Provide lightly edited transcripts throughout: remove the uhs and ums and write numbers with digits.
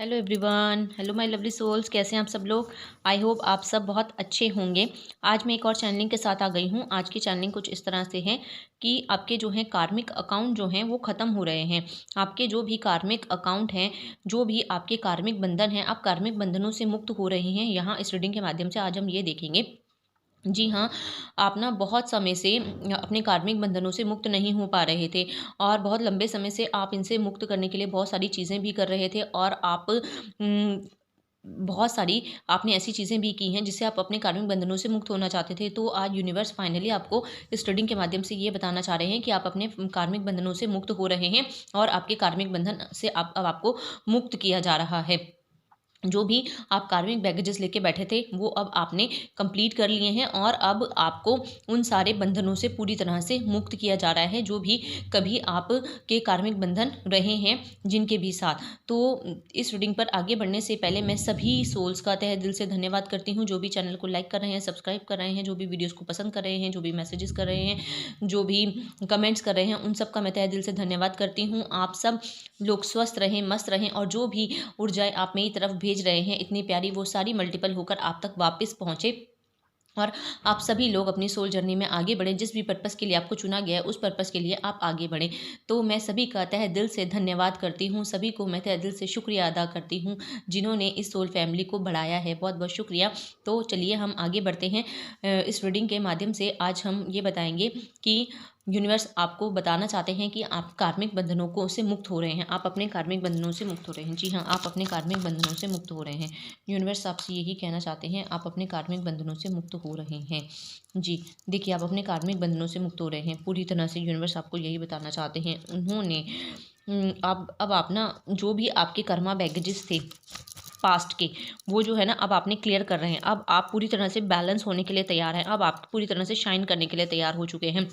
Hello everyone, hello my lovely souls. कैसे हैं आप सब लोग? आई होप आप सब बहुत अच्छे होंगे। आज मैं एक और चैनलिंग के साथ आ गई हूँ। आज की चैनलिंग कुछ इस तरह से है कि आपके जो हैं कार्मिक अकाउंट जो हैं वो ख़त्म हो रहे हैं। आपके जो भी कार्मिक अकाउंट हैं, जो भी आपके कार्मिक बंधन हैं, आप कार्मिक बंधनों से मुक्त हो रहे हैं। यहाँ इस रीडिंग के माध्यम से आज हम ये देखेंगे। जी हाँ, आप ना बहुत समय से अपने कार्मिक बंधनों से मुक्त नहीं हो पा रहे थे और बहुत लंबे समय से आप इनसे मुक्त करने के लिए बहुत सारी चीज़ें भी कर रहे थे और आप बहुत सारी आपने ऐसी चीज़ें भी की हैं जिससे आप अपने कार्मिक बंधनों से मुक्त होना चाहते थे। तो आज यूनिवर्स फाइनली आपको इस रीडिंग के माध्यम से ये बताना चाह रहे हैं कि आप अपने कार्मिक बंधनों से मुक्त हो रहे हैं और आपके कार्मिक बंधन से अब आपको मुक्त किया जा रहा है। जो भी आप कार्मिक बैगेजेस लेके बैठे थे वो अब आपने कंप्लीट कर लिए हैं और अब आपको उन सारे बंधनों से पूरी तरह से मुक्त किया जा रहा है, जो भी कभी आप के कार्मिक बंधन रहे हैं जिनके भी साथ। तो इस रीडिंग पर आगे बढ़ने से पहले मैं सभी सोल्स का तहे दिल से धन्यवाद करती हूँ, जो भी चैनल को लाइक कर रहे हैं, सब्सक्राइब कर रहे हैं, जो भी वीडियोज़ को पसंद कर रहे हैं, जो भी मैसेजेस कर रहे हैं, जो भी कमेंट्स कर रहे हैं, उन सब का मैं तहे दिल से धन्यवाद करती हूँ। आप सब लोग स्वस्थ रहें, मस्त रहें और जो भी ऊर्जाएं आप मेरी तरफ भेज रहे हैं इतनी प्यारी, वो सारी मल्टीपल होकर आप तक वापस पहुँचे और आप सभी लोग अपनी सोल जर्नी में आगे बढ़ें। जिस भी पर्पस के लिए आपको चुना गया है उस पर्पस के लिए आप आगे बढ़ें। तो मैं सभी का तहे दिल से धन्यवाद करती हूँ, सभी को मैं तहे दिल से शुक्रिया अदा करती हूँ जिन्होंने इस सोल फैमिली को बढ़ाया है। बहुत बहुत शुक्रिया। तो चलिए हम आगे बढ़ते हैं। इस रीडिंग के माध्यम से आज हम ये बताएंगे कि यूनिवर्स आपको बताना चाहते हैं कि आप कार्मिक बंधनों को से मुक्त हो रहे हैं। आप अपने कार्मिक बंधनों से मुक्त हो रहे हैं। जी हाँ, आप अपने कार्मिक बंधनों से मुक्त हो रहे हैं। यूनिवर्स आपसे यही कहना चाहते हैं, आप अपने कार्मिक बंधनों से मुक्त हो रहे हैं। जी देखिए, आप अपने कार्मिक बंधनों से मुक्त हो रहे हैं पूरी तरह से। यूनिवर्स आपको यही बताना चाहते हैं। उन्होंने अब आप ना जो भी आपके कर्मा बैगेजेस थे पास्ट के, वो जो है ना अब आपने क्लियर कर रहे हैं। अब आप पूरी तरह से बैलेंस होने के लिए तैयार हैं। अब आप पूरी तरह से शाइन करने के लिए तैयार हो चुके हैं।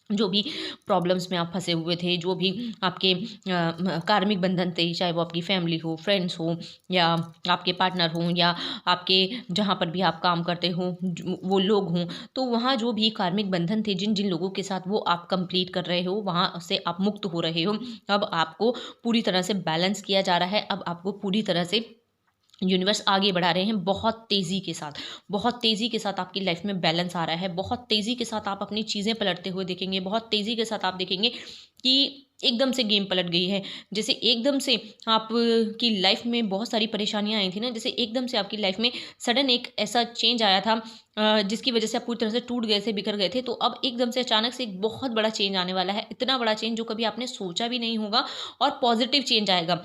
जो भी प्रॉब्लम्स में आप फंसे हुए थे, जो भी आपके कार्मिक बंधन थे, चाहे वो आपकी फैमिली हो, फ्रेंड्स हो या आपके पार्टनर हों या आपके जहाँ पर भी आप काम करते हो वो लोग हों, तो वहाँ जो भी कार्मिक बंधन थे जिन जिन लोगों के साथ, वो आप कंप्लीट कर रहे हो, वहाँ से आप मुक्त हो रहे हो। अब आपको पूरी तरह से बैलेंस किया जा रहा है। अब आपको पूरी तरह से यूनिवर्स आगे बढ़ा रहे हैं बहुत तेज़ी के साथ। बहुत तेज़ी के साथ आपकी लाइफ में बैलेंस आ रहा है। बहुत तेज़ी के साथ आप अपनी चीज़ें पलटते हुए देखेंगे। बहुत तेज़ी के साथ आप देखेंगे कि एकदम से गेम पलट गई है। जैसे एकदम से आप की लाइफ में बहुत सारी परेशानियां आई थी ना, जैसे एकदम से आपकी लाइफ में सडन एक ऐसा चेंज आया था जिसकी वजह से आप पूरी तरह से टूट गए थे, बिखर गए थे। तो अब एकदम से अचानक से एक बहुत बड़ा चेंज आने वाला है। इतना बड़ा चेंज जो कभी आपने सोचा भी नहीं होगा और पॉजिटिव चेंज आएगा।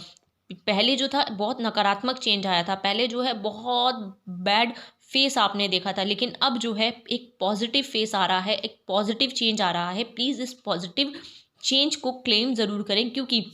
पहले जो था बहुत नकारात्मक चेंज आया था, पहले जो है बहुत बैड फेस आपने देखा था, लेकिन अब जो है एक पॉजिटिव फेस आ रहा है, एक पॉजिटिव चेंज आ रहा है। प्लीज़ इस पॉजिटिव चेंज को क्लेम ज़रूर करें, क्योंकि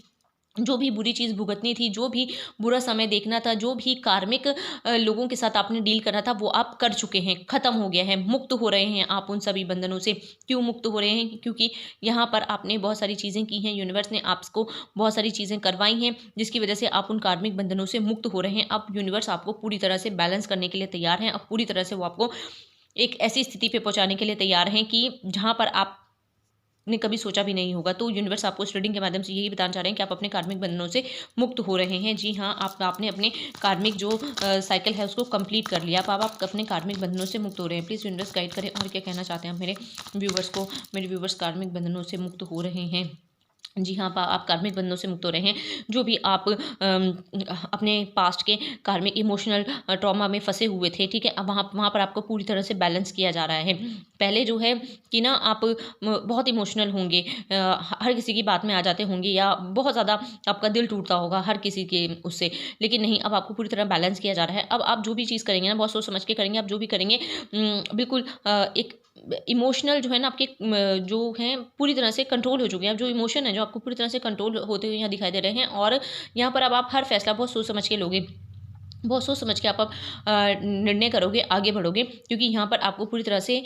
जो भी बुरी चीज़ भुगतनी थी, जो भी बुरा समय देखना था, जो भी कार्मिक लोगों के साथ आपने डील करना था, वो आप कर चुके हैं, ख़त्म हो गया है, मुक्त हो रहे हैं आप उन सभी बंधनों से। क्यों मुक्त हो रहे हैं? क्योंकि यहाँ पर आपने बहुत सारी चीज़ें की हैं, यूनिवर्स ने आपको बहुत सारी चीज़ें करवाई हैं, जिसकी वजह से आप उन कार्मिक बंधनों से मुक्त हो रहे हैं। अब यूनिवर्स आपको पूरी तरह से बैलेंस करने के लिए तैयार हैं। अब पूरी तरह से वो आपको एक ऐसी स्थिति पे पहुँचाने के लिए तैयार हैं कि जहाँ पर आप ने कभी सोचा भी नहीं होगा। तो यूनिवर्स आपको इस रीडिंग के माध्यम से यही बताना चाह रहे हैं कि आप अपने कार्मिक बंधनों से मुक्त हो रहे हैं। जी हाँ, आपने अपने कार्मिक जो साइकिल है उसको कंप्लीट कर लिया। अब आप अपने कार्मिक बंधनों से मुक्त हो रहे हैं। प्लीज़ यूनिवर्स गाइड करें और क्या कहना चाहते हैं आप मेरे व्यूवर्स को। मेरे व्यूवर्स कार्मिक बंधनों से मुक्त हो रहे हैं। जी हाँ, आप कार्मिक बंधनों से मुक्त हो रहे हैं। जो भी आप अपने पास्ट के कार्मिक इमोशनल ट्रॉमा में फंसे हुए थे, ठीक है, अब वहाँ पर आपको पूरी तरह से बैलेंस किया जा रहा है। पहले जो है कि ना आप बहुत इमोशनल होंगे, हर किसी की बात में आ जाते होंगे या बहुत ज़्यादा आपका दिल टूटता होगा हर किसी के उससे, लेकिन नहीं, अब आपको पूरी तरह बैलेंस किया जा रहा है। अब आप जो भी चीज़ करेंगे ना बहुत सोच समझ के करेंगे। आप जो भी करेंगे बिल्कुल एक इमोशनल जो है ना आपके जो हैं पूरी तरह से कंट्रोल हो चुके हैं। अब जो इमोशन है जो आपको पूरी तरह से कंट्रोल होते हुए यहाँ दिखाई दे रहे हैं और यहाँ पर अब आप हर फैसला बहुत सोच समझ के लोगे। बहुत सोच समझ के आप अब निर्णय करोगे, आगे बढ़ोगे, क्योंकि यहाँ पर आपको पूरी तरह से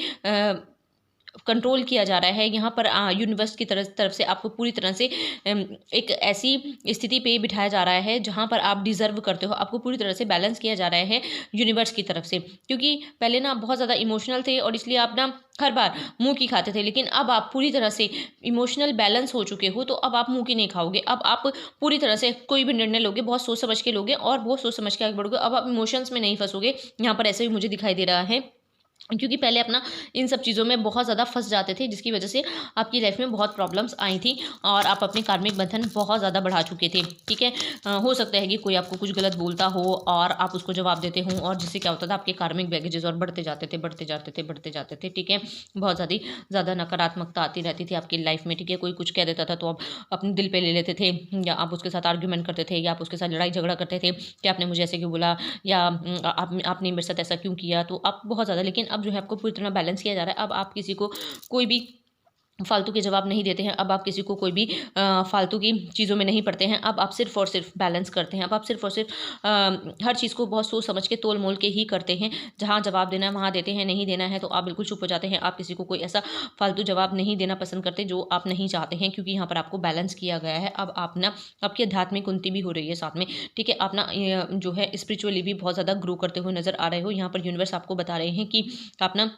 कंट्रोल किया जा रहा है। यहाँ पर यूनिवर्स की तरफ से आपको पूरी तरह से एक ऐसी स्थिति पे बिठाया जा रहा है जहाँ पर आप डिज़र्व करते हो। आपको पूरी तरह से बैलेंस किया जा रहा है यूनिवर्स की तरफ से, क्योंकि पहले ना आप बहुत ज़्यादा इमोशनल थे और इसलिए आप ना हर बार मुँह की खाते थे, लेकिन अब आप पूरी तरह से इमोशनल बैलेंस हो चुके हो, तो अब आप मुँह की नहीं खाओगे। अब आप पूरी तरह से कोई भी निर्णय लोगे, बहुत सोच समझ के लोगे और बहुत सोच समझ के आगे बढ़ोगे। अब आप इमोशंस में नहीं फँसोगे। यहाँ पर ऐसे भी मुझे दिखाई दे रहा है, क्योंकि पहले अपना इन सब चीज़ों में बहुत ज़्यादा फँस जाते थे, जिसकी वजह से आपकी लाइफ में बहुत प्रॉब्लम्स आई थी और आप अपने कार्मिक बंधन बहुत ज़्यादा बढ़ा चुके थे। ठीक है, हो सकता है कि कोई आपको कुछ गलत बोलता हो और आप उसको जवाब देते हो, और जिससे क्या होता था, आपके कार्मिक बैगेजेस और बढ़ते जाते थे, बढ़ते जाते थे, बढ़ते जाते थे। ठीक है, बहुत ज़्यादा नकारात्मकता आती रहती थी आपकी लाइफ में। ठीक है, कोई कुछ कह देता था तो आप अपने दिल पे ले लेते थे, या आप उसके साथ आर्ग्यूमेंट करते थे, या आप उसके साथ लड़ाई झगड़ा करते थे कि आपने मुझे ऐसे क्यों बोला, या आपने मेरे साथ ऐसा क्यों किया। तो आप बहुत ज़्यादा, लेकिन अब जो है आपको पूरी तरह बैलेंस किया जा रहा है। अब आप किसी को कोई भी फालतू के जवाब नहीं देते हैं। अब आप किसी को कोई भी फालतू की चीज़ों में नहीं पड़ते हैं। अब आप सिर्फ और सिर्फ बैलेंस करते हैं। अब आप सिर्फ और सिर्फ हर चीज़ को बहुत सोच समझ के तोल मोल के ही करते हैं। जहाँ जवाब देना है वहाँ देते हैं, नहीं देना है तो आप बिल्कुल चुप हो जाते हैं। आप किसी को कोई ऐसा फालतू जवाब नहीं देना पसंद करते जो आप नहीं चाहते हैं, क्योंकि यहाँ पर आपको बैलेंस किया गया है। अब आप ना, आपकी आध्यात्मिक उन्नति भी हो रही है साथ में। ठीक है, आप ना जो है स्पिरिचुअली भी बहुत ज़्यादा ग्रो करते हुए नजर आ रहे हो। यहाँ पर यूनिवर्स आपको बता रहे हैं कि आप ना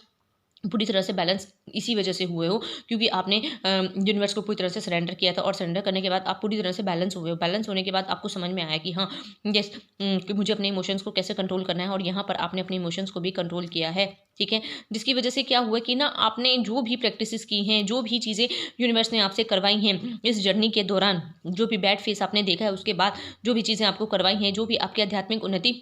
पूरी तरह से बैलेंस इसी वजह से हुए हो, क्योंकि आपने यूनिवर्स को पूरी तरह से सरेंडर किया था, और सरेंडर करने के बाद आप पूरी तरह से बैलेंस हुए हो। बैलेंस होने के बाद आपको समझ में आया कि हाँ, यस, कि मुझे अपने इमोशंस को कैसे कंट्रोल करना है, और यहाँ पर आपने अपने इमोशंस को भी कंट्रोल किया है। ठीक है, जिसकी वजह से क्या हुआ कि ना, आपने जो भी प्रैक्टिसेस की हैं, जो भी चीज़ें यूनिवर्स ने आपसे करवाई हैं इस जर्नी के दौरान, जो भी बैड फेस आपने देखा है, उसके बाद जो भी चीज़ें आपको करवाई हैं, जो भी आपकी आध्यात्मिक उन्नति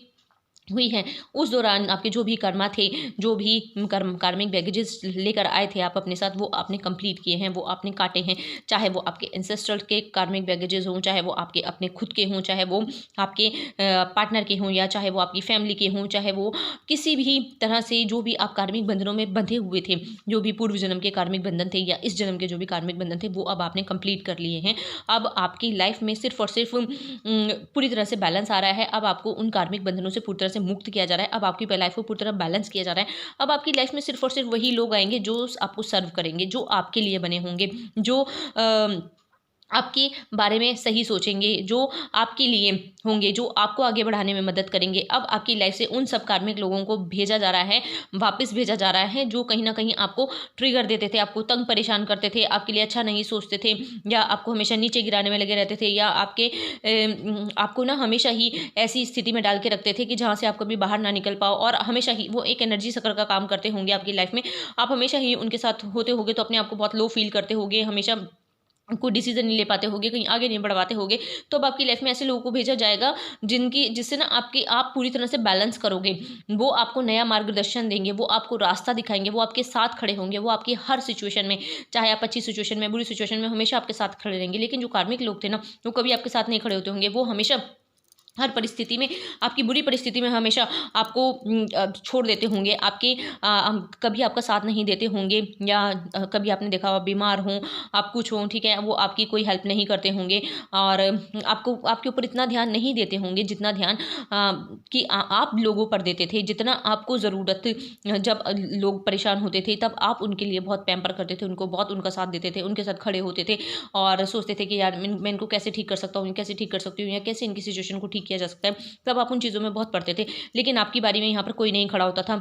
हुई है, उस दौरान आपके जो भी कर्मा थे, जो भी कार्मिक बैगेजेस लेकर आए थे आप अपने साथ, वो आपने कंप्लीट किए हैं, वो आपने काटे हैं। चाहे वो आपके एंसेस्ट्रल के कार्मिक बैगेजेस हों, चाहे वो आपके अपने खुद के हों, चाहे वो आपके पार्टनर के हों, या चाहे वो आपकी फैमिली के हों, चाहे वो किसी भी तरह से जो भी आप कार्मिक बंधनों में बंधे हुए थे, जो भी पूर्व जन्म के कार्मिक बंधन थे या इस जन्म के जो भी कार्मिक बंधन थे, वो अब आपने कंप्लीट कर लिए हैं। अब आपकी लाइफ में सिर्फ और सिर्फ पूरी तरह से बैलेंस आ रहा है। अब आपको उन कार्मिक बंधनों से पूरी तरह से मुक्त किया जा रहा है। अब आपकी लाइफ को पूरी तरह बैलेंस किया जा रहा है। अब आपकी लाइफ में सिर्फ और सिर्फ वही लोग आएंगे जो आपको सर्व करेंगे, जो आपके लिए बने होंगे, जो आपके बारे में सही सोचेंगे, जो आपके लिए होंगे, जो आपको आगे बढ़ाने में मदद करेंगे। अब आपकी लाइफ से उन सब कार्मिक लोगों को भेजा जा रहा है, वापस भेजा जा रहा है, जो कहीं ना कहीं आपको ट्रिगर देते थे, आपको तंग परेशान करते थे, आपके लिए अच्छा नहीं सोचते थे, या आपको हमेशा नीचे गिराने में लगे रहते थे, या आपको ना हमेशा ही ऐसी स्थिति में डाल के रखते थे कि जहाँ से आप कभी बाहर ना निकल पाओ, और हमेशा ही वो एक एनर्जी सकर का काम करते होंगे आपकी लाइफ में। आप हमेशा ही उनके साथ होते होगे तो अपने आप को बहुत लो फील करते होगे, हमेशा कोई डिसीजन नहीं ले पाते होगे, कहीं आगे नहीं बढ़ पाते होगे। तो अब आपकी लाइफ में ऐसे लोगों को भेजा जाएगा जिससे ना आप पूरी तरह से बैलेंस करोगे। वो आपको नया मार्गदर्शन देंगे, वो आपको रास्ता दिखाएंगे, वो आपके साथ खड़े होंगे, वो आपकी हर सिचुएशन में, चाहे आप अच्छी सिचुएशन में, बुरी सिचुएशन में, हमेशा आपके साथ खड़े रहेंगे। लेकिन जो कार्मिक लोग थे ना, वो कभी आपके साथ नहीं खड़े होते होंगे। वो हमेशा हर परिस्थिति में, आपकी बुरी परिस्थिति में हमेशा आपको छोड़ देते होंगे, कभी आपका साथ नहीं देते होंगे, या कभी आपने देखा हो बीमार हों, आप कुछ हों, ठीक है, वो आपकी कोई हेल्प नहीं करते होंगे, और आपके ऊपर इतना ध्यान नहीं देते होंगे जितना ध्यान कि आप लोगों पर देते थे, जितना आपको ज़रूरत, जब लोग परेशान होते थे तब आप उनके लिए बहुत पैम्पर करते थे, उनको बहुत उनका साथ देते थे, उनके साथ खड़े होते थे, और सोचते थे कि यार मैं इनको कैसे ठीक कर सकता हूँ, कैसे ठीक कर सकती हूँ, या कैसे इनकी सिचुएशन को ठीक किया जा सकता है। तब आप उन चीज़ों में बहुत पड़ते थे, लेकिन आपकी बारी में यहाँ पर कोई नहीं खड़ा होता था।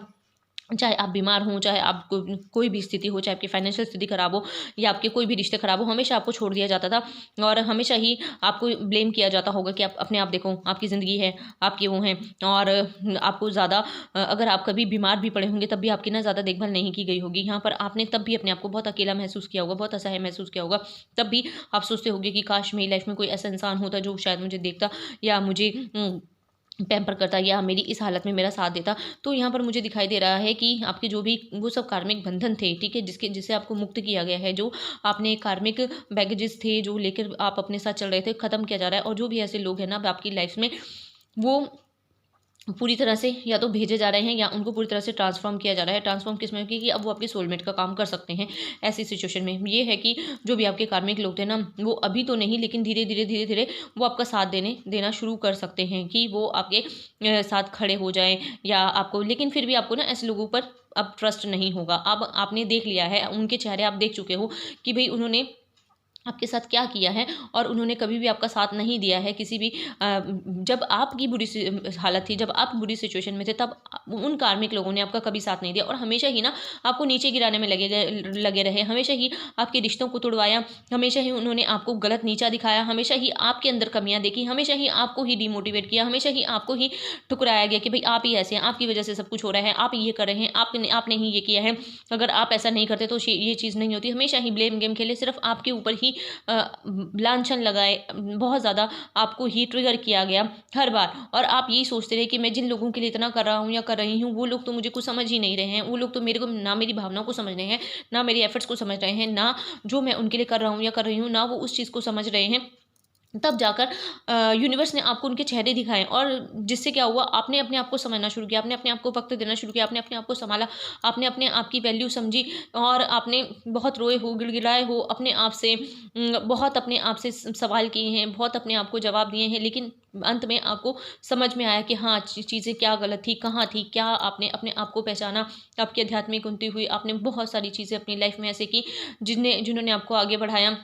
चाहे आप बीमार हों, चाहे आप कोई भी स्थिति हो, चाहे आपकी फाइनेंशियल स्थिति खराब हो, या आपके कोई भी रिश्ते खराब हो, हमेशा आपको छोड़ दिया जाता था, और हमेशा ही आपको ब्लेम किया जाता होगा कि आप अपने आप देखो, आपकी ज़िंदगी है, आपके वो हैं, और आपको ज़्यादा, अगर आप कभी बीमार भी पड़े होंगे तब भी आपकी ना ज़्यादा देखभाल नहीं की गई होगी। यहाँ पर आपने तब भी अपने आप को बहुत अकेला महसूस किया होगा, बहुत असहाय महसूस किया होगा। तब भी आप सोचते होंगे कि काश मेरी लाइफ में कोई ऐसा इंसान होता जो शायद मुझे देखता, या मुझे पैम्पर करता, या मेरी इस हालत में मेरा साथ देता। तो यहाँ पर मुझे दिखाई दे रहा है कि आपके जो भी वो सब कार्मिक बंधन थे, ठीक है, जिससे आपको मुक्त किया गया है, जो आपने कार्मिक बैगेजेस थे जो लेकर आप अपने साथ चल रहे थे, ख़त्म किया जा रहा है। और जो भी ऐसे लोग हैं ना आपकी लाइफ में, वो पूरी तरह से या तो भेजे जा रहे हैं, या उनको पूरी तरह से ट्रांसफॉर्म किया जा रहा है। ट्रांसफॉर्म किस में, कि अब वो आपके सोलमेट का काम कर सकते हैं। ऐसी सिचुएशन में ये है कि जो भी आपके कार्मिक लोग थे ना, वो अभी तो नहीं, लेकिन धीरे धीरे वो आपका साथ देना शुरू कर सकते हैं, कि वो आपके साथ खड़े हो जाएं, या आपको, लेकिन फिर भी आपको ना ऐसे लोगों पर अब ट्रस्ट नहीं होगा। अब आपने देख लिया है, उनके चेहरे आप देख चुके हो कि भाई उन्होंने आपके साथ क्या किया है, और उन्होंने कभी भी आपका साथ नहीं दिया है किसी भी जब आपकी बुरी हालत थी, जब आप बुरी सिचुएशन में थे, तब उन कार्मिक लोगों ने आपका कभी साथ नहीं दिया और हमेशा ही ना आपको नीचे गिराने में लगे रहे, हमेशा ही आपके रिश्तों को तोड़वाया, हमेशा ही उन्होंने आपको गलत नीचा दिखाया, हमेशा ही आपके अंदर कमियां देखी, हमेशा ही आपको ही डिमोटिवेट किया, हमेशा ही आपको ही ठुकराया गया कि भाई आप ही ऐसे हैं, आपकी वजह से सब कुछ हो रहा है, आप ये कर रहे हैं, आपने ही ये किया है, अगर आप ऐसा नहीं करते तो ये चीज़ नहीं होती। हमेशा ही ब्लेम गेम खेले, सिर्फ आपके ऊपर ही लांछन लगाए, बहुत ज़्यादा आपको ही ट्रिगर किया गया हर बार, और आप यही सोचते रहे कि मैं जिन लोगों के लिए इतना कर रहा हूँ या कर रही हूँ, वो लोग तो मुझे कुछ समझ ही नहीं रहे हैं, वो लोग तो मेरे को ना मेरी भावनाओं को समझ रहे हैं, ना मेरी एफर्ट्स को समझ रहे हैं, ना जो मैं उनके लिए कर रहा हूँ या कर रही हूँ, ना वो उस चीज़ को समझ रहे हैं। तब जाकर यूनिवर्स ने आपको उनके चेहरे दिखाए, और जिससे क्या हुआ, आपने अपने आप को समझना शुरू किया, आपने अपने आप को वक्त देना शुरू किया, आपने अपने आप को संभाला, आपने अपने आप की वैल्यू समझी, और आपने बहुत रोए हो, गिड़गिड़ाए हो अपने आप से, बहुत अपने आप से सवाल किए हैं, बहुत अपने आप को जवाब दिए हैं, लेकिन अंत में आपको समझ में आया कि हाँ चीज़ें क्या गलत थी, कहाँ थी, क्या आपने अपने आप को पहचाना, आपकी आध्यात्मिक उन्नति हुई, आपने बहुत सारी चीज़ें अपनी लाइफ में ऐसे की जिन्होंने आपको आगे बढ़ाया।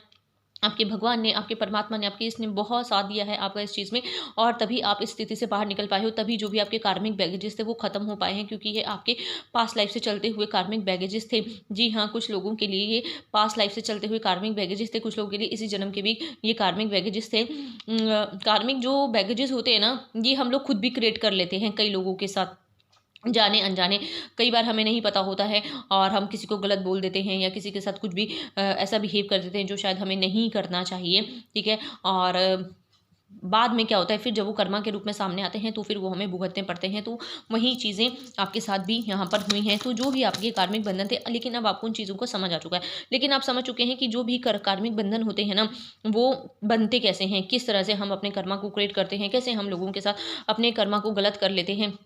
आपके भगवान ने, आपके परमात्मा ने, आपके इसने बहुत साथ दिया है आपका इस चीज़ में, और तभी आप इस स्थिति से बाहर निकल पाए हो, तभी जो भी आपके कार्मिक बैगेजेस थे वो ख़त्म हो पाए हैं, क्योंकि ये आपके पास्ट लाइफ से चलते हुए कार्मिक बैगेजेस थे। जी हाँ, कुछ लोगों के लिए ये पास्ट लाइफ से चलते हुए कार्मिक बैगेजेस थे, कुछ लोगों के लिए इसी जन्म के भी ये कार्मिक बैगेजेस थे। कार्मिक जो बैगेजेस होते हैं ना, ये हम लोग खुद भी क्रिएट कर लेते हैं कई लोगों के साथ, जाने अनजाने। कई बार हमें नहीं पता होता है और हम किसी को गलत बोल देते हैं, या किसी के साथ कुछ भी ऐसा बिहेव कर देते हैं जो शायद हमें नहीं करना चाहिए, ठीक है। और बाद में क्या होता है, फिर जब वो कर्मा के रूप में सामने आते हैं तो फिर वो हमें भुगतने पड़ते हैं। तो वही चीज़ें आपके साथ भी यहाँ पर हुई हैं। तो जो भी आपके कार्मिक बंधन थे, लेकिन अब आपको उन चीज़ों को समझ आ चुका है, लेकिन आप समझ चुके हैं कि जो भी कार्मिक बंधन होते हैं ना, वो बनते कैसे हैं, किस तरह से हम अपने कर्मा को क्रिएट करते हैं, कैसे हम लोगों के साथ अपने कर्मा को गलत कर लेते हैं।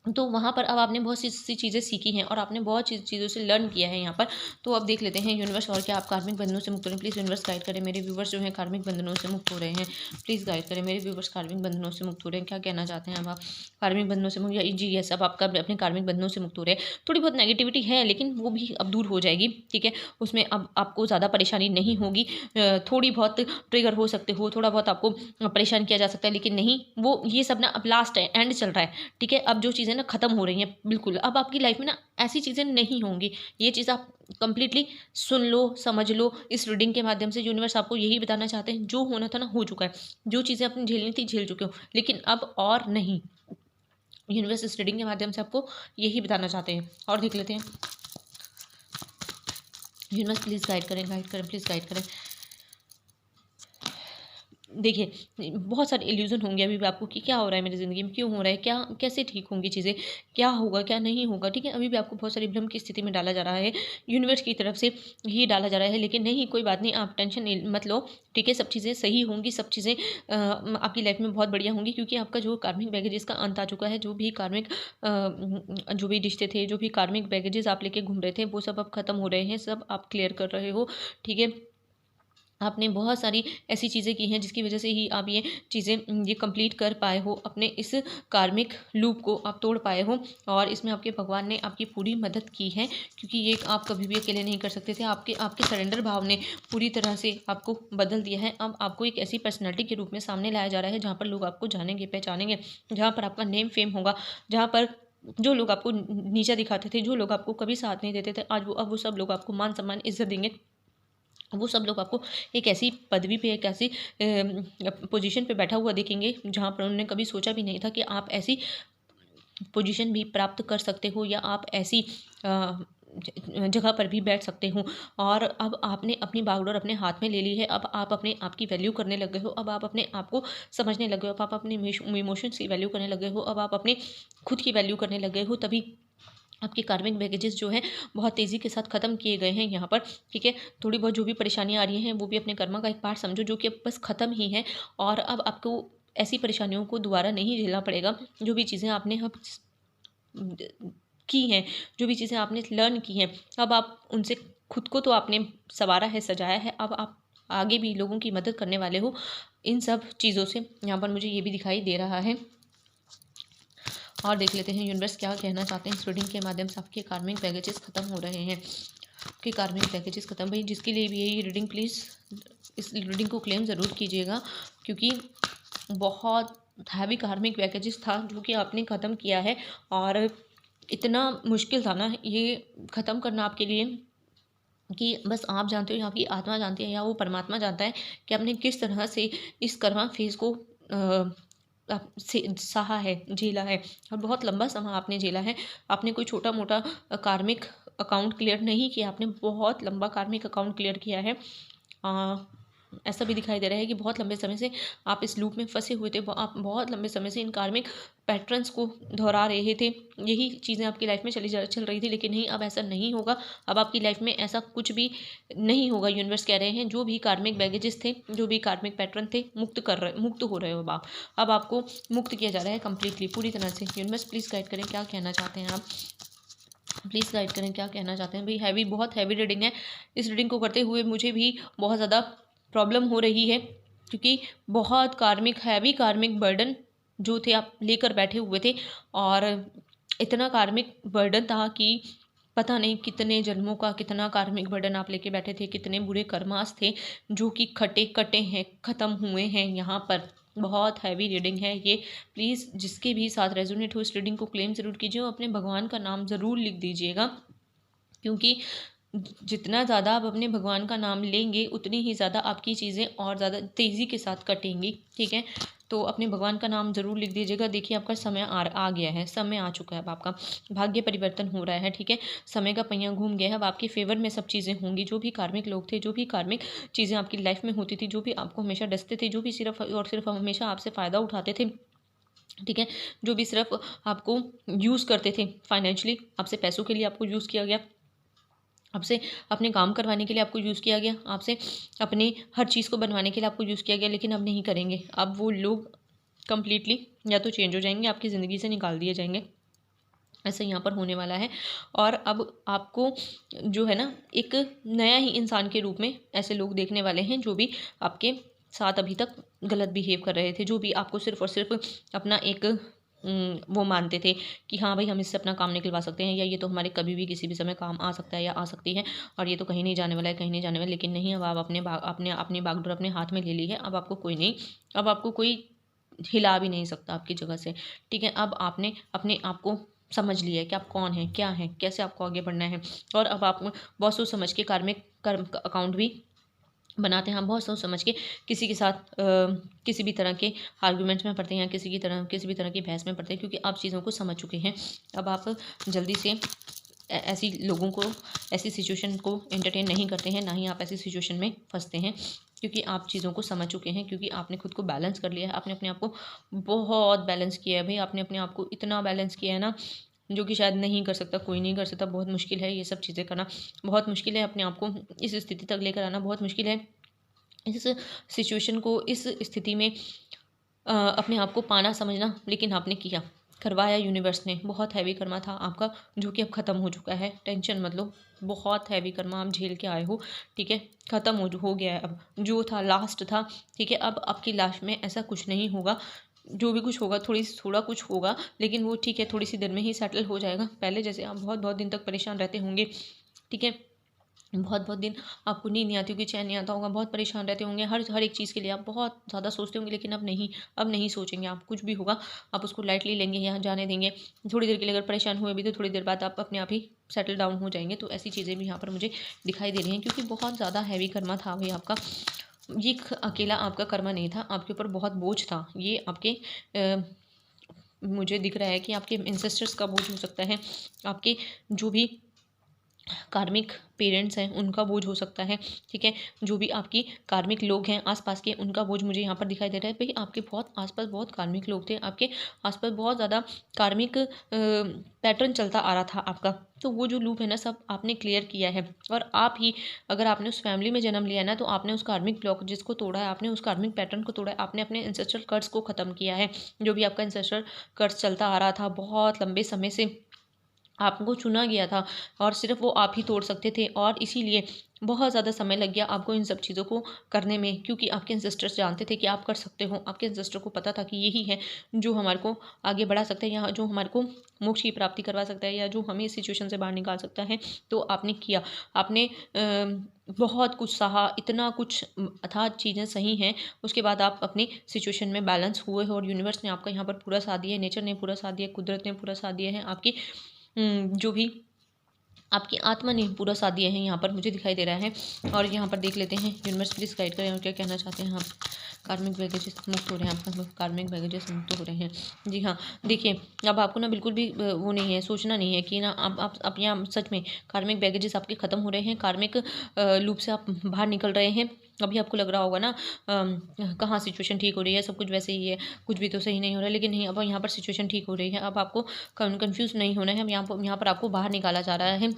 तो वहाँ पर अब आपने बहुत सी चीज़ें सीखी हैं, और आपने बहुत चीज़ों से लर्न किया है यहाँ पर। तो अब देख लेते हैं यूनिवर्स, और क्या आप कार्मिक बंधनों से मुक्त हो रहे हैं। प्लीज़ यूनिवर्स गाइड करें, मेरे व्यूवर्स जो हैं कार्मिक बंधनों से मुक्त हो रहे हैं। प्लीज़ गाइड करें, मेरे व्यूवर्स कार्मिक बंधनों से मुक्त हो रहे हैं। क्या कहना चाहते हैं अब आप, कार्मिक बंधनों से मुक्त, जी यस, अब आपका अपने कार्मिक बंधनों से मुक्त हो रहे हैं। थोड़ी बहुत नेगेटिविटी है, लेकिन वो भी अब दूर हो जाएगी, ठीक है। उसमें अब आपको ज़्यादा परेशानी नहीं होगी। थोड़ी बहुत ट्रिगर हो सकते हो, थोड़ा बहुत आपको परेशान किया जा सकता है, लेकिन नहीं, वो ये सब ना अब लास्ट है, एंड चल रहा है, ठीक है। अब जो चीज़ें ना ख़त्म हो रही हैं बिल्कुल, अब आपकी लाइफ में ना ऐसी चीज़ें नहीं होंगी। ये चीज़ आप कंप्लीटली सुन लो, समझ लो। इस रीडिंग के माध्यम से यूनिवर्स आपको यही बताना चाहते हैं, जो होना था ना हो चुका है, जो चीज़ें आपने झेलनी थी झेल चुके हो, लेकिन अब और नहीं। यूनिवर्स इस रीडिंग के माध्यम से आपको यही बताना चाहते हैं। और देख लेते हैं, यूनिवर्स प्लीज़ गाइड करें, प्लीज़ गाइड करें। देखिए, बहुत सारे इल्यूज़न होंगे अभी भी आपको कि क्या हो रहा है मेरी ज़िंदगी में, क्यों हो रहा है, क्या कैसे ठीक होंगी चीज़ें, क्या होगा क्या नहीं होगा, ठीक है। अभी भी आपको बहुत सारी भ्रम की स्थिति में डाला जा रहा है, यूनिवर्स की तरफ से ही डाला जा रहा है, लेकिन नहीं, कोई बात नहीं, आप टेंशन मत लो, ठीक है। सब चीज़ें सही होंगी, सब चीज़ें आपकी लाइफ में बहुत बढ़िया होंगी, क्योंकि आपका जो कार्मिक बैगेजेस का अंत आ चुका है। जो भी कार्मिक जो भी रिश्ते थे, जो भी कार्मिक बैगेजेस आप लेके घूम रहे थे, वो सब अब ख़त्म हो रहे हैं, सब आप क्लियर कर रहे हो, ठीक है। आपने बहुत सारी ऐसी चीज़ें की हैं जिसकी वजह से ही आप ये चीज़ें ये कंप्लीट कर पाए हो, अपने इस कार्मिक लूप को आप तोड़ पाए हो, और इसमें आपके भगवान ने आपकी पूरी मदद की है, क्योंकि ये आप कभी भी अकेले नहीं कर सकते थे। आपके सरेंडर भाव ने पूरी तरह से आपको बदल दिया है। अब आपको एक ऐसी पर्सनैलिटी के रूप में सामने लाया जा रहा है जहाँ पर लोग आपको जानेंगे, पहचानेंगे, जहाँ पर आपका नेम फेम होगा, जहाँ पर जो लोग आपको नीचा दिखाते थे, जो लोग आपको कभी साथ नहीं देते थे, आज अब वो सब लोग आपको मान सम्मान इज्जत देंगे। वो सब लोग आपको एक ऐसी पदवी पे, एक ऐसी पोजीशन पे बैठा हुआ देखेंगे जहाँ पर उन्होंने कभी सोचा भी नहीं था कि आप ऐसी पोजीशन भी प्राप्त कर सकते हो, या आप ऐसी जगह पर भी बैठ सकते हो। और अब आपने अपनी बागडोर अपने हाथ में ले ली है। अब आप अपने आप की वैल्यू करने लग गए हो, अब आप अपने आप को समझने लग गए हो, अब आप अपने इमोशंस की वैल्यू करने लग गए हो, अब आप अपने खुद की वैल्यू करने लग गए हो। तभी आपके कार्मिक बैगेजेस जो है बहुत तेज़ी के साथ ख़त्म किए गए हैं यहाँ पर, ठीक है। थोड़ी बहुत जो भी परेशानियाँ आ रही हैं, वो भी अपने कर्मा का एक पार्ट समझो, जो कि अब बस ख़त्म ही है, और अब आपको ऐसी परेशानियों को दोबारा नहीं झेलना पड़ेगा। जो भी चीज़ें आपने अब की हैं, जो भी चीज़ें आपने लर्न की हैं, अब आप उनसे खुद को तो आपने संवारा है, सजाया है, अब आप आगे भी लोगों की मदद करने वाले हो इन सब चीज़ों से। यहाँ पर मुझे ये भी दिखाई दे रहा है। और देख लेते हैं यूनिवर्स क्या कहना चाहते हैं इस रीडिंग के माध्यम से। आपके कार्मिक बैगेजेस खत्म हो रहे हैं, आपके कार्मिक बैगेजेस खत्म। भाई जिसके लिए भी यही रीडिंग, प्लीज़ इस रीडिंग को क्लेम ज़रूर कीजिएगा, क्योंकि बहुत हैवी कार्मिक बैगेजेस था जो कि आपने ख़त्म किया है। और इतना मुश्किल था ना ये ख़त्म करना आपके लिए, कि बस आप जानते हो या आपकी आत्मा जानती है या वो परमात्मा जानता है कि आपने किस तरह से इस कर्मा फेज़ को से सहा है, झेला है। और बहुत लंबा समय आपने झेला है। आपने कोई छोटा मोटा कार्मिक अकाउंट क्लियर नहीं किया, आपने बहुत लंबा कार्मिक अकाउंट क्लियर किया है। ऐसा भी दिखाई दे रहा है कि बहुत लंबे समय से आप इस लूप में फंसे हुए थे। आप बहुत लंबे समय से इन कार्मिक पैटर्न्स को दोहरा रहे थे। यही चीज़ें आपकी लाइफ में चल रही थी, लेकिन नहीं, अब ऐसा नहीं होगा। अब आपकी लाइफ में ऐसा कुछ भी नहीं होगा। यूनिवर्स कह रहे हैं जो भी कार्मिक बैगेजेस थे, जो भी कार्मिक पैटर्न थे, मुक्त हो रहे हो आप। अब आपको मुक्त किया जा रहा है कम्प्लीटली, पूरी तरह से। यूनिवर्स प्लीज़ गाइड करें, क्या कहना चाहते हैं आप, प्लीज़ गाइड करें, क्या कहना चाहते हैं। भाई हैवी, बहुत हैवी रीडिंग है। इस रीडिंग को करते हुए मुझे भी बहुत ज़्यादा प्रॉब्लम हो रही है, क्योंकि बहुत हैवी कार्मिक बर्डन जो थे आप लेकर बैठे हुए थे। और इतना कार्मिक बर्डन था कि पता नहीं कितने जन्मों का कितना कार्मिक बर्डन आप लेके बैठे थे, कितने बुरे कर्मास थे जो कि खटे कटे हैं, ख़त्म हुए हैं यहाँ पर। बहुत हैवी रीडिंग है ये। प्लीज़ जिसके भी साथ रेजोनेट हो इस रीडिंग को क्लेम ज़रूर कीजिए और अपने भगवान का नाम ज़रूर लिख दीजिएगा, क्योंकि जितना ज़्यादा आप अपने भगवान का नाम लेंगे उतनी ही ज़्यादा आपकी चीज़ें और ज़्यादा तेज़ी के साथ कटेंगी। ठीक है, तो अपने भगवान का नाम ज़रूर लिख दीजिएगा। देखिए आपका समय आ गया है, समय आ चुका है। अब आपका भाग्य परिवर्तन हो रहा है। ठीक है, समय का पहिया घूम गया है। अब आपके फेवर में सब चीज़ें होंगी। जो भी कार्मिक लोग थे, जो भी कार्मिक चीज़ें आपकी लाइफ में होती थी, जो भी आपको हमेशा डसते थे, जो भी सिर्फ और सिर्फ हमेशा आपसे फ़ायदा उठाते थे, ठीक है, जो भी सिर्फ आपको यूज़ करते थे फाइनेंशियली, आपसे पैसों के लिए आपको यूज़ किया गया, आपसे अपने काम करवाने के लिए आपको यूज़ किया गया, आपसे अपने हर चीज़ को बनवाने के लिए आपको यूज़ किया गया, लेकिन अब नहीं करेंगे। अब वो लोग कंप्लीटली या तो चेंज हो जाएंगे, आपकी ज़िंदगी से निकाल दिए जाएंगे। ऐसा यहाँ पर होने वाला है। और अब आपको जो है ना, एक नया ही इंसान के रूप में ऐसे लोग देखने वाले हैं जो भी आपके साथ अभी तक गलत बिहेव कर रहे थे, जो भी आपको सिर्फ और सिर्फ अपना एक वो मानते थे कि हाँ भाई हम इससे अपना काम निकलवा सकते हैं, या ये तो हमारे कभी भी किसी भी समय काम आ सकता है या आ सकती है, और ये तो कहीं नहीं जाने वाला है, कहीं नहीं जाने वाला। लेकिन नहीं, अब आप अपनी बागडोर अपने हाथ में ले ली है। अब आपको कोई नहीं, अब आपको कोई हिला भी नहीं सकता आपकी जगह से। ठीक है, अब आपने अपने आप को समझ लिया है कि आप कौन हैं, क्या हैं, कैसे आपको आगे बढ़ना है। और अब आप बहुत सोच समझ के कार्मिक कर्म अकाउंट भी बनाते हैं। हम बहुत सोच समझ के किसी के साथ किसी भी तरह के आर्गूमेंट्स में पड़ते हैं, या किसी भी तरह की बहस में पड़ते हैं, क्योंकि आप चीज़ों को समझ चुके हैं। अब आप जल्दी से ऐसी लोगों को, ऐसी सिचुएशन को एंटरटेन नहीं करते हैं, ना ही आप ऐसी सिचुएशन में फंसते हैं, क्योंकि आप चीज़ों को समझ चुके हैं, क्योंकि आपने खुद को बैलेंस कर लिया है। आपने अपने आप को बहुत बैलेंस किया है भाई। आपने अपने आप को इतना बैलेंस किया है ना, जो कि शायद नहीं कर सकता, कोई नहीं कर सकता। बहुत मुश्किल है ये सब चीज़ें करना, बहुत मुश्किल है अपने आप को इस स्थिति तक लेकर आना, बहुत मुश्किल है इस सिचुएशन को, इस स्थिति में अपने आप को पाना, समझना। लेकिन आपने किया, करवाया यूनिवर्स ने। बहुत हैवी कर्मा था आपका, जो कि अब ख़त्म हो चुका है। टेंशन मत लो, बहुत हैवी कर्मा आप झेल के आए हो। ठीक है, ख़त्म हो गया है। अब जो था लास्ट था। ठीक है, अब आपकी लास्ट में ऐसा कुछ नहीं होगा। जो भी कुछ होगा, थोड़ा कुछ होगा, लेकिन वो ठीक है, थोड़ी सी देर में ही सेटल हो जाएगा। पहले जैसे आप बहुत बहुत दिन तक परेशान रहते होंगे। ठीक है, बहुत बहुत दिन आपको नींद नहीं आती होगी, चैन नहीं आता होगा, बहुत परेशान रहते होंगे। हर एक चीज़ के लिए आप बहुत ज़्यादा सोचते होंगे, लेकिन अब नहीं सोचेंगे आप। कुछ भी होगा आप उसको लाइटली लेंगे, यहाँ जाने देंगे। थोड़ी देर के लिए अगर परेशान हुए भी तो थोड़ी देर बाद आप अपने आप ही सेटल डाउन हो जाएंगे। तो ऐसी चीज़ें भी यहाँ पर मुझे दिखाई दे रही हैं, क्योंकि बहुत ज़्यादा हैवी कर्मा था भाई आपका। ये अकेला आपका कर्मा नहीं था, आपके ऊपर बहुत बोझ था। ये आपके मुझे दिख रहा है कि आपके इंसेस्टर्स का बोझ हो सकता है, आपके जो भी कार्मिक पेरेंट्स हैं उनका बोझ हो सकता है। ठीक है, जो भी आपकी कार्मिक लोग हैं आसपास के, उनका बोझ मुझे यहाँ पर दिखाई दे रहा है। भाई आपके बहुत आसपास बहुत कार्मिक लोग थे, आपके आसपास बहुत ज़्यादा कार्मिक पैटर्न चलता आ रहा था आपका। तो वो जो लूप है ना, सब आपने क्लियर किया है। और आप ही, अगर आपने उस फैमिली में जन्म लिया है ना, तो आपने उस कार्मिक ब्लॉक जिसको तोड़ा है, आपने उस कार्मिक पैटर्न को तोड़ा है, आपने अपने इंसेस्ट्रल कर्ज को ख़त्म किया है। जो भी आपका इंसेस्ट्रल कर्ज चलता आ रहा था बहुत लंबे समय से, आपको चुना गया था और सिर्फ़ वो आप ही तोड़ सकते थे, और इसीलिए बहुत ज़्यादा समय लग गया आपको इन सब चीज़ों को करने में, क्योंकि आपके एंसेस्टर्स जानते थे कि आप कर सकते हो। आपके एंसेस्टर को पता था कि यही है जो हमारे को आगे बढ़ा सकता है, या जो हमारे को मोक्ष की प्राप्ति करवा सकता है, या जो हमें इस सिचुएशन से बाहर निकाल सकता है। तो आपने किया, आपने बहुत कुछ सहा, इतना कुछ अथाह चीज़ें सही हैं, उसके बाद आप अपनी सिचुएशन में बैलेंस हुए हो, और यूनिवर्स ने आपका यहाँ पर पूरा साथ दिया है, नेचर ने पूरा साथ दिया है, कुदरत ने पूरा साथ दिया है, आपकी जो भी आपकी आत्मा ने पूरा साथ दिया है यहाँ पर मुझे दिखाई दे रहा है। और यहाँ पर देख लेते हैं, यूनिवर्स प्लीज़ गाइड करें और क्या कहना चाहते हैं आप। कार्मिक बैगेजेस मुक्त हो रहे हैं, आपका कार्मिक बैगेजेस मुक्त हो रहे हैं। जी हाँ, देखिए अब आपको ना बिल्कुल भी वो नहीं है, सोचना नहीं है कि ना आप यहाँ सच में कार्मिक बैगेजेस आपके ख़त्म हो रहे हैं, कार्मिक लूप से आप बाहर निकल रहे हैं। अभी आपको लग रहा होगा ना कहाँ सिचुएशन ठीक हो रही है, सब कुछ वैसे ही है, कुछ भी तो सही नहीं हो रहा है, लेकिन नहीं, अब यहाँ पर सिचुएशन ठीक हो रही है। अब आपको कन्फ्यूज़ नहीं होना है। अब यहाँ पर आपको बाहर निकाला जा रहा है,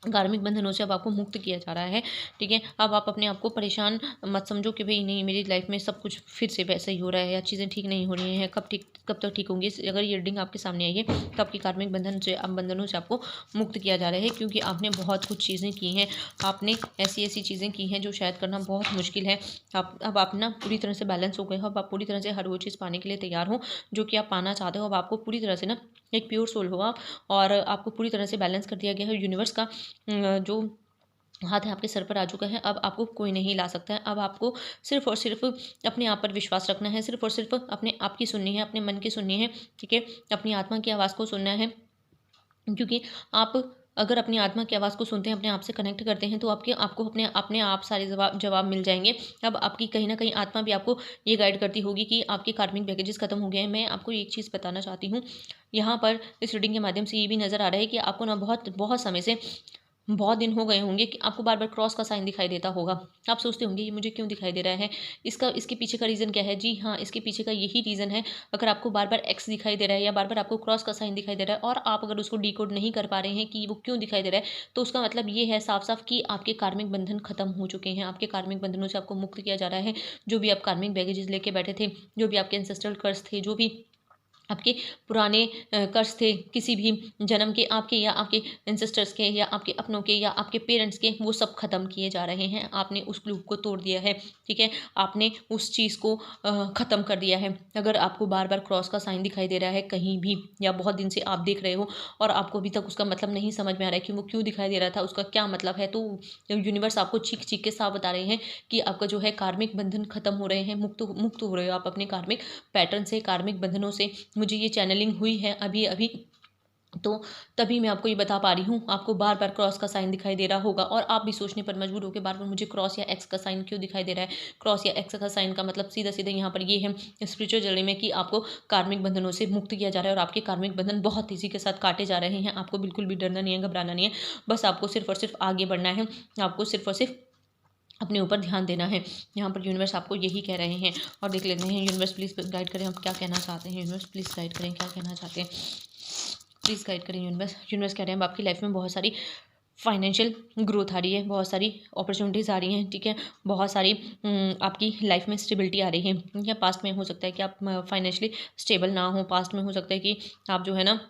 कार्मिक बंधनों से अब आपको मुक्त किया जा रहा है। ठीक है, अब आप अपने आप को परेशान मत समझो कि भाई नहीं, मेरी लाइफ में सब कुछ फिर से वैसा ही हो रहा है, या चीज़ें ठीक नहीं हो रही हैं, कब तक ठीक होंगी। अगर ये रीडिंग आपके सामने आई है तो आपकी कार्मिक बंधनों से आपको मुक्त किया जा रहा है, क्योंकि आपने बहुत कुछ चीज़ें की हैं, आपने ऐसी चीज़ें की हैं जो शायद करना बहुत मुश्किल है। अब आप ना पूरी तरह से बैलेंस हो गए हो, अब आप पूरी तरह से हर वो चीज़ पाने के लिए तैयार हो जो कि आप पाना चाहते हो। अब आपको पूरी तरह से ना एक प्योर सोल हो आप, और आपको पूरी तरह से बैलेंस कर दिया गया है। यूनिवर्स का जो हाथ है आपके सर पर आ चुका है, अब आपको कोई नहीं ला सकता है। अब आपको सिर्फ़ और सिर्फ़ अपने आप पर विश्वास रखना है, सिर्फ़ और सिर्फ़ अपने आप की सुननी है, अपने मन की सुननी है, ठीक है? अपनी आत्मा की आवाज़ को सुनना है, क्योंकि आप अगर अपनी आत्मा की आवाज़ को सुनते हैं, अपने आप से कनेक्ट करते हैं, तो आपको अपने आप सारे जवाब मिल जाएँगे। अब आपकी कहीं न कहीं आत्मा भी आपको ये गाइड करती होगी कि आपके कार्मिक बैगेजेस खत्म हो गए हैं। मैं आपको एक चीज़ बताना चाहती हूँ, यहाँ पर इस रीडिंग के माध्यम से ये भी नज़र आ रहा है कि आपको ना बहुत समय से, बहुत दिन हो गए होंगे कि आपको बार-बार क्रॉस का साइन दिखाई देता होगा। आप सोचते होंगे ये मुझे क्यों दिखाई दे रहा है? इसके पीछे का रीज़न क्या है? जी हाँ, इसके पीछे का यही रीज़न है। अगर आपको बार-बार एक्स दिखाई दे रहा है, या बार-बार आपको क्रॉस का साइन दिखाई दे रहा है, और आप अगर उसको डिकोड नहीं कर पा रहे हैं कि वो क्यों दिखाई दे रहा है, तो उसका मतलब ये है साफ-साफ कि आपके कार्मिक बंधन खत्म हो चुके हैं। आपके कार्मिक बंधनों से आपको मुक्त किया जा रहा है। जो भी आप कार्मिक बैगेजेस लेके बैठे थे, जो भी आपके एंसेस्ट्रल कर्स थे, जो भी आपके पुराने कर्ज थे, किसी भी जन्म के, आपके या आपके एंसेस्टर्स के, या आपके अपनों के, या आपके पेरेंट्स के, वो सब ख़त्म किए जा रहे हैं। आपने उस लूप को तोड़ दिया है, ठीक है? आपने उस चीज़ को ख़त्म कर दिया है। अगर आपको बार-बार क्रॉस का साइन दिखाई दे रहा है कहीं भी, या बहुत दिन से आप देख रहे हो और आपको अभी तक उसका मतलब नहीं समझ में आ रहा है कि वो क्यों दिखाई दे रहा था, उसका क्या मतलब है, तो यूनिवर्स आपको चीख-चीख के साफ बता रहे हैं कि आपका जो है कार्मिक बंधन ख़त्म हो रहे हैं, मुक्त हो रहे हो आप अपने कार्मिक पैटर्न से, कार्मिक बंधनों से। मुझे ये चैनलिंग हुई है अभी-अभी, तो तभी मैं आपको ये बता पा रही हूँ। आपको बार-बार क्रॉस का साइन दिखाई दे रहा होगा, और आप भी सोचने पर मजबूर हो के बार-बार मुझे क्रॉस या एक्स का साइन क्यों दिखाई दे रहा है। क्रॉस या एक्स का साइन का मतलब सीधा-सीधा यहाँ पर ये है स्पिरिचुअल जर्नी में कि आपको कार्मिक बंधनों से मुक्त किया जा रहा है, और आपके कार्मिक बंधन बहुत तेज़ी के साथ काटे जा रहे हैं। आपको बिल्कुल भी डरना नहीं है, घबराना नहीं है। बस आपको सिर्फ़ और सिर्फ़ आगे बढ़ना है। आपको सिर्फ़ और सिर्फ़ अपने ऊपर ध्यान देना है। यहाँ पर यूनिवर्स आपको यही कह रहे हैं, और देख लेते हैं यूनिवर्स प्लीज़ गाइड करें, आप क्या कहना चाहते हैं। यूनिवर्स प्लीज़ गाइड करें, क्या कहना चाहते हैं, प्लीज़ गाइड करें यूनिवर्स। यूनिवर्स कह रहे हैं अब आपकी लाइफ में बहुत सारी फाइनेंशियल ग्रोथ आ रही है, बहुत सारी अपॉर्चुनिटीज़ आ रही हैं, ठीक है? बहुत सारी आपकी लाइफ में स्टेबिलिटी आ रही है। या पास्ट में हो सकता है कि आप फाइनेंशियली स्टेबल ना हो, पास्ट में हो सकता है कि आप जो है ना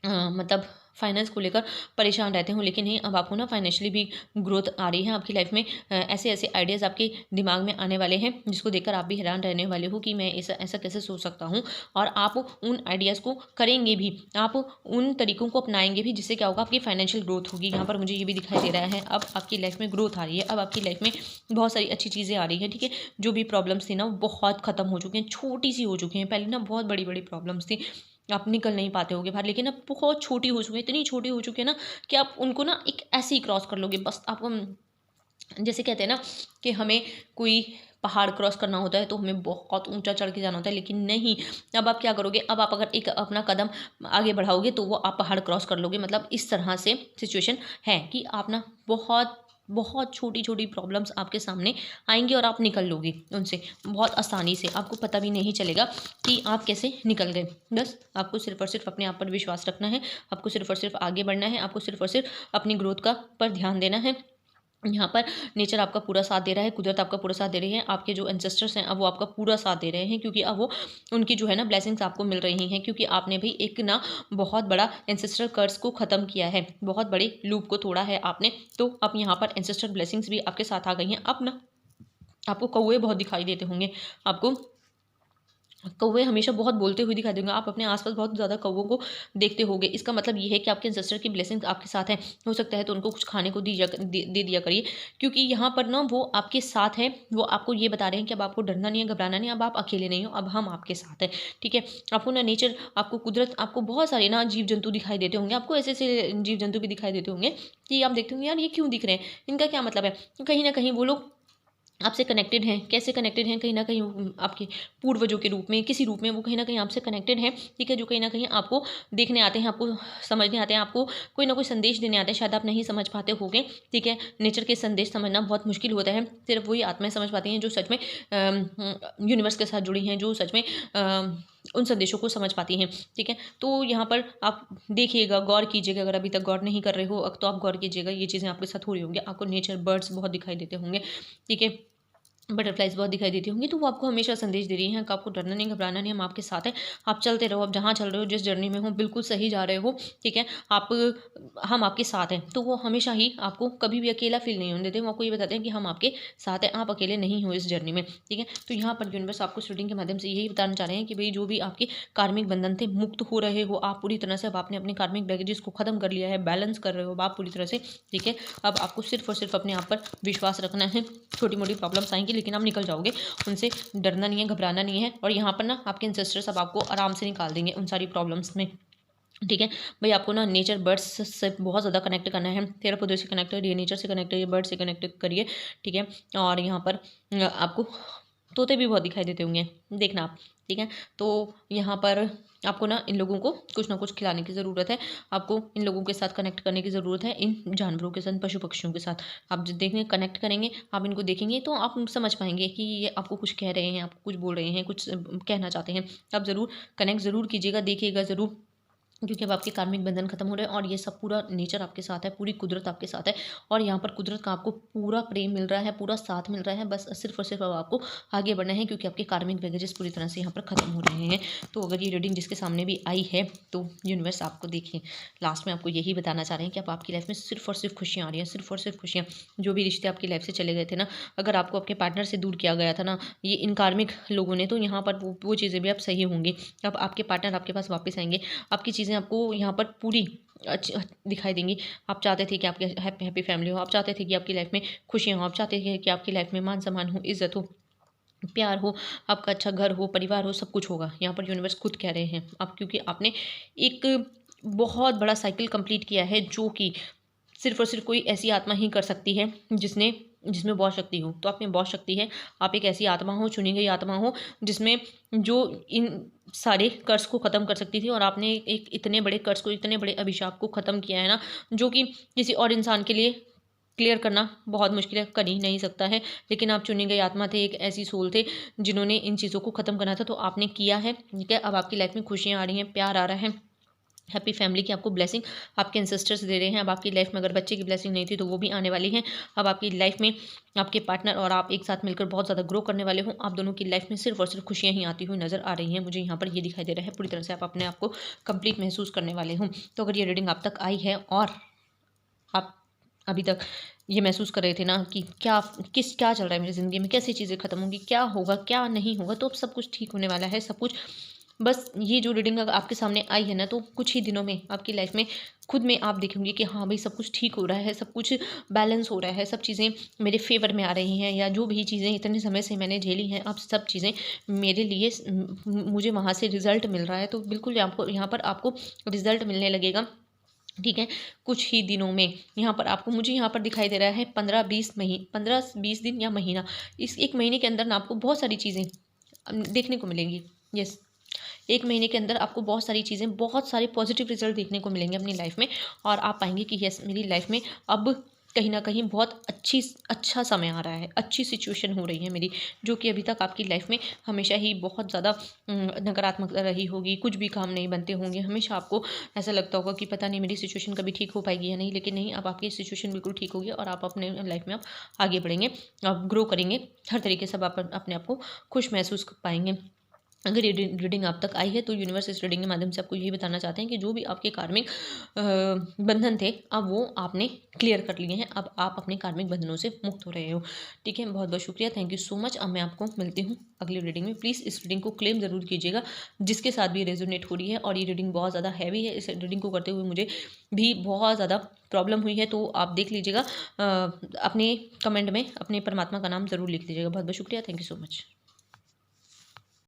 मतलब फाइनेंस को लेकर परेशान रहते हो, लेकिन नहीं, अब आपको ना फाइनेंशियली भी ग्रोथ आ रही है आपकी लाइफ में। ऐसे आइडियाज़ आपके दिमाग में आने वाले हैं जिसको देखकर आप भी हैरान रहने वाले हो कि मैं ऐसा कैसे सोच सकता हूँ, और आप उन आइडियाज़ को करेंगे भी, आप उन तरीकों को अपनाएंगे भी, जिससे क्या होगा, आपकी फाइनेंशियल ग्रोथ होगी। यहाँ पर मुझे ये भी दिखाई दे रहा है अब आपकी लाइफ में ग्रोथ आ रही है, अब आपकी लाइफ में बहुत सारी अच्छी चीज़ें आ रही हैं, ठीक है? जो भी प्रॉब्लम्स थी ना वो बहुत ख़त्म हो चुकी हैं, छोटी सी हो चुकी हैं। पहले ना बहुत बड़ी बड़ी प्रॉब्लम्स थी, आप निकल नहीं पाते होगे बाहर, लेकिन अब बहुत छोटी हो चुकी है, इतनी छोटी हो चुकी है ना कि आप उनको ना एक ऐसे ही क्रॉस कर लोगे। बस आपको जैसे कहते हैं ना कि हमें कोई पहाड़ क्रॉस करना होता है तो हमें बहुत ऊंचा चढ़ के जाना होता है, लेकिन नहीं, अब आप क्या करोगे, अब आप अगर एक अपना कदम आगे बढ़ाओगे तो वो आप पहाड़ क्रॉस कर लोगे। मतलब इस तरह से सिचुएशन है कि आप ना बहुत बहुत छोटी छोटी प्रॉब्लम्स आपके सामने आएंगी, और आप निकल लोगे उनसे बहुत आसानी से। आपको पता भी नहीं चलेगा कि आप कैसे निकल गए। बस आपको सिर्फ और सिर्फ अपने आप पर विश्वास रखना है, आपको सिर्फ और सिर्फ आगे बढ़ना है, आपको सिर्फ और सिर्फ अपनी ग्रोथ का पर ध्यान देना है, यहाँ पर नेचर आपका पूरा साथ दे रहा है, कुदरत आपका पूरा साथ दे रही है, आपके जो एंसेस्टर्स हैं अब वो आपका पूरा साथ दे रहे हैं, क्योंकि अब वो उनकी जो है ना ब्लेसिंग्स आपको मिल रही हैं, क्योंकि आपने भी एक ना बहुत बड़ा एंसेस्टर कर्स को ख़त्म किया है, बहुत बड़े लूप को तोड़ा है आपने। तो अब यहाँ पर एंसेस्टर ब्लेसिंग्स भी आपके साथ आ गई हैं। अब ना आपको कौवे बहुत दिखाई देते होंगे, आपको कौवे हमेशा बहुत बोलते हुए दिखाई देंगे, आप अपने आसपास बहुत ज़्यादा कौवों को देखते होंगे। इसका मतलब ये है कि आपके एंसेस्टर की ब्लेसिंग्स आपके साथ है। हो सकता है तो उनको कुछ खाने को दे दिया करिए, क्योंकि यहाँ पर ना वो आपके साथ है। वो आपको ये बता रहे हैं कि अब आपको डरना नहीं है, घबराना नहीं है, अब आप अकेले नहीं हो, अब हम आपके साथ हैं। ठीक है, आपको ना नेचर, आपको कुदरत, आपको बहुत सारे ना जीव जंतु दिखाई देते होंगे, आपको ऐसे ऐसे जीव जंतु भी दिखाई देते होंगे कि आप देखते होंगे यार ये क्यों दिख रहे हैं, इनका क्या मतलब है। कहीं ना कहीं वो लोग आपसे कनेक्टेड हैं। कैसे कनेक्टेड हैं? कहीं ना कहीं आपके पूर्वजों के रूप में, किसी रूप में वो कहीं ना कहीं आपसे कनेक्टेड हैं। ठीक है, जो कहीं ना कहीं आपको देखने आते हैं, आपको समझने आते हैं, आपको कोई ना कोई संदेश देने आते हैं। शायद आप नहीं समझ पाते होंगे। ठीक है, नेचर के संदेश समझना बहुत मुश्किल होता है, सिर्फ वही आत्माएं समझ पाती हैं जो सच में यूनिवर्स के साथ जुड़ी हैं, जो सच में उन संदेशों को समझ पाती हैं। ठीक है, तो यहाँ पर आप देखिएगा, गौर कीजिएगा। अगर अभी तक गौर नहीं कर रहे हो तो आप गौर कीजिएगा, ये चीज़ें आपके साथ हो रही होंगी। आपको नेचर, बर्ड्स बहुत दिखाई देते होंगे। ठीक है, बटरफ्लाइज बहुत दिखाई देती होंगी, तो वो आपको हमेशा संदेश दे रही हैं कि आपको डरना नहीं, घबराना नहीं, हम आपके साथ हैं। आप चलते रहो, आप जहाँ चल रहे हो, जिस जर्नी में हो, बिल्कुल सही जा रहे हो। ठीक है, आप हम आपके साथ हैं। तो वो हमेशा ही आपको कभी भी अकेला फील नहीं होने देते। वो आपको ये बताते हैं कि हम आपके साथ हैं, आप अकेले नहीं हो इस जर्नी में। ठीक है, तो यहाँ पर यूनिवर्स आपको रीडिंग के माध्यम से यही बताना चाह रहे हैं कि भाई जो भी आपके कार्मिक बंधन थे, मुक्त हो रहे हो आप पूरी तरह से। अब आपने अपने कार्मिक बैगेजेस को खत्म कर लिया है, बैलेंस कर रहे हो आप पूरी तरह से। ठीक है, अब आपको सिर्फ और सिर्फ अपने आप पर विश्वास रखना है। छोटी मोटी प्रॉब्लम्स आएंगी लेकिन आप निकल जाओगे, उनसे डरना नहीं है, घबराना नहीं है। और यहाँ पर ना आपके एंसेस्टर्स अब आपको आराम से निकाल देंगे उन सारी प्रॉब्लम्स में। ठीक है भाई, आपको ना नेचर, बर्ड्स से बहुत ज़्यादा कनेक्ट करना है। तेरह पौधों से कनेक्ट करिए, नेचर से कनेक्ट करिए, बर्ड से कनेक्ट करिए। ठीक है, और यहाँ पर आपको तोते भी बहुत दिखाई देते होंगे, देखना आप। ठीक है, तो यहाँ पर आपको ना इन लोगों को कुछ ना कुछ खिलाने की ज़रूरत है। आपको इन लोगों के साथ कनेक्ट करने की ज़रूरत है, इन जानवरों के साथ, पशु पक्षियों के साथ। आप जब देखेंगे, कनेक्ट करेंगे, आप इनको देखेंगे तो आप समझ पाएंगे कि ये आपको कुछ कह रहे हैं, आपको कुछ बोल रहे हैं, कुछ कहना चाहते हैं। आप ज़रूर कनेक्ट ज़रूर कीजिएगा, देखिएगा ज़रूर, क्योंकि अब आपके कार्मिक बंधन खत्म हो रहे हैं और ये सब पूरा नेचर आपके साथ है, पूरी कुदरत आपके साथ है। और यहाँ पर कुदरत का आपको पूरा प्रेम मिल रहा है, पूरा साथ मिल रहा है। बस सिर्फ और सिर्फ अब आपको आगे बढ़ना है, क्योंकि आपके कार्मिक बैगेजेस पूरी तरह से यहाँ पर खत्म हो रहे हैं। तो अगर ये रीडिंग जिसके सामने भी आई है तो यूनिवर्स आपको देखिए लास्ट में आपको यही बताना चाह रहे हैं कि अब आपकी लाइफ में सिर्फ और सिर्फ खुशियाँ आ रही हैं, सिर्फ और सिर्फ खुशियाँ। जो भी रिश्ते आपकी लाइफ से चले गए थे ना, अगर आपको आपके पार्टनर से दूर किया गया था ना ये इन कार्मिक लोगों ने, तो यहाँ पर वो चीज़ें भी अब सही होंगी। अब आपके पार्टनर आपके पास वापस आएंगे, आपकी चीज़ें आपको यहाँ पर पूरी अच्छी दिखाई देंगी। आप चाहते थे कि आपके हैप्पी फैमिली हो, आप चाहते थे कि आपकी लाइफ में खुशियाँ हो, आप चाहते थे कि आपकी लाइफ में मान सम्मान हो, इज्जत हो, प्यार हो, आपका अच्छा घर हो, परिवार हो, सब कुछ होगा। यहाँ पर यूनिवर्स खुद कह रहे हैं आप, क्योंकि आपने एक बहुत बड़ा साइकिल कंप्लीट किया है, जो कि सिर्फ और सिर्फ कोई ऐसी आत्मा ही कर सकती है जिसमें बहुत शक्ति हो। तो आप में बहुत शक्ति है, आप एक ऐसी आत्मा हो, चुनी गई आत्मा हो, जिसमें जो इन सारे कर्ज को ख़त्म कर सकती थी। और आपने एक इतने बड़े कर्ज को, इतने बड़े अभिशाप को ख़त्म किया है ना, जो कि किसी और इंसान के लिए क्लियर करना बहुत मुश्किल है, कर ही नहीं सकता है। लेकिन आप चुनी गई आत्मा थे, एक ऐसी सोल थे जिन्होंने इन चीज़ों को ख़त्म करना था, तो आपने किया है। ठीक है, अब आपकी लाइफ में खुशियाँ आ रही हैं, प्यार आ रहा है, हैप्पी फैमिली की आपको ब्लेसिंग आपके एंसेस्टर्स दे रहे हैं। अब आपकी लाइफ में अगर बच्चे की ब्लेसिंग नहीं थी तो वो भी आने वाली है। अब आपकी लाइफ में आपके पार्टनर और आप एक साथ मिलकर बहुत ज़्यादा ग्रो करने वाले हो। आप दोनों की लाइफ में सिर्फ और सिर्फ खुशियाँ ही आती हुई नज़र आ रही हैं, मुझे यहाँ पर ये दिखाई दे रहा है। पूरी तरह से आप अपने आप को कंप्लीट महसूस करने वाले हो। तो अगर ये रीडिंग आप तक आई है और आप अभी तक ये महसूस कर रहे थे ना कि क्या चल रहा है मेरी ज़िंदगी में, कैसी चीज़ें ख़त्म होंगी, क्या होगा क्या नहीं होगा, तो अब सब कुछ ठीक होने वाला है। सब कुछ बस ये जो रीडिंग अगर आपके सामने आई है ना, तो कुछ ही दिनों में आपकी लाइफ में खुद में आप देखेंगे कि हाँ भाई, सब कुछ ठीक हो रहा है, सब कुछ बैलेंस हो रहा है, सब चीज़ें मेरे फेवर में आ रही हैं, या जो भी चीज़ें इतने समय से मैंने झेली हैं, अब सब चीज़ें मेरे लिए मुझे वहाँ से रिजल्ट मिल रहा है। तो बिल्कुल यहाँ पर आपको रिजल्ट मिलने लगेगा। ठीक है, कुछ ही दिनों में यहाँ पर आपको, मुझे यहाँ पर दिखाई दे रहा है 15-20 दिन या महीना। इस एक महीने के अंदर ना आपको बहुत सारी चीज़ें देखने को मिलेंगी। यस, एक महीने के अंदर आपको बहुत सारी चीज़ें, बहुत सारे पॉजिटिव रिजल्ट देखने को मिलेंगे अपनी लाइफ में। और आप पाएंगे कि यस, मेरी लाइफ में अब कहीं न कहीं बहुत अच्छा समय आ रहा है, अच्छी सिचुएशन हो रही है मेरी, जो कि अभी तक आपकी लाइफ़ में हमेशा ही बहुत ज़्यादा नकारात्मकता रही होगी, कुछ भी काम नहीं बनते होंगे, हमेशा आपको ऐसा लगता होगा कि पता नहीं मेरी सिचुएशन कभी ठीक हो पाएगी या नहीं, लेकिन नहीं, अब आपकी सिचुएशन बिल्कुल ठीक होगी और आप अपने लाइफ़ में आप आगे बढ़ेंगे, आप ग्रो करेंगे, हर तरीके से अब आप अपने आप को खुश महसूस कर पाएँगे। अगर ये रीडिंग आप तक आई है तो यूनिवर्स इस रीडिंग के माध्यम से आपको यही बताना चाहते हैं कि जो भी आपके कार्मिक बंधन थे, अब वो आपने क्लियर कर लिए हैं, अब आप अपने कार्मिक बंधनों से मुक्त हो रहे हो। ठीक है, बहुत बहुत शुक्रिया, थैंक यू सो मच। अब मैं आपको मिलती हूँ अगली रीडिंग में। प्लीज़ इस रीडिंग को क्लेम ज़रूर कीजिएगा जिसके साथ भी रेजोनेट हो रही है, और ये रीडिंग बहुत ज़्यादा हैवी है, इस रीडिंग को करते हुए मुझे भी बहुत ज़्यादा प्रॉब्लम हुई है, तो आप देख लीजिएगा, अपने कमेंट में अपने परमात्मा का नाम ज़रूर लिख लीजिएगा। बहुत बहुत शुक्रिया, थैंक यू सो मच।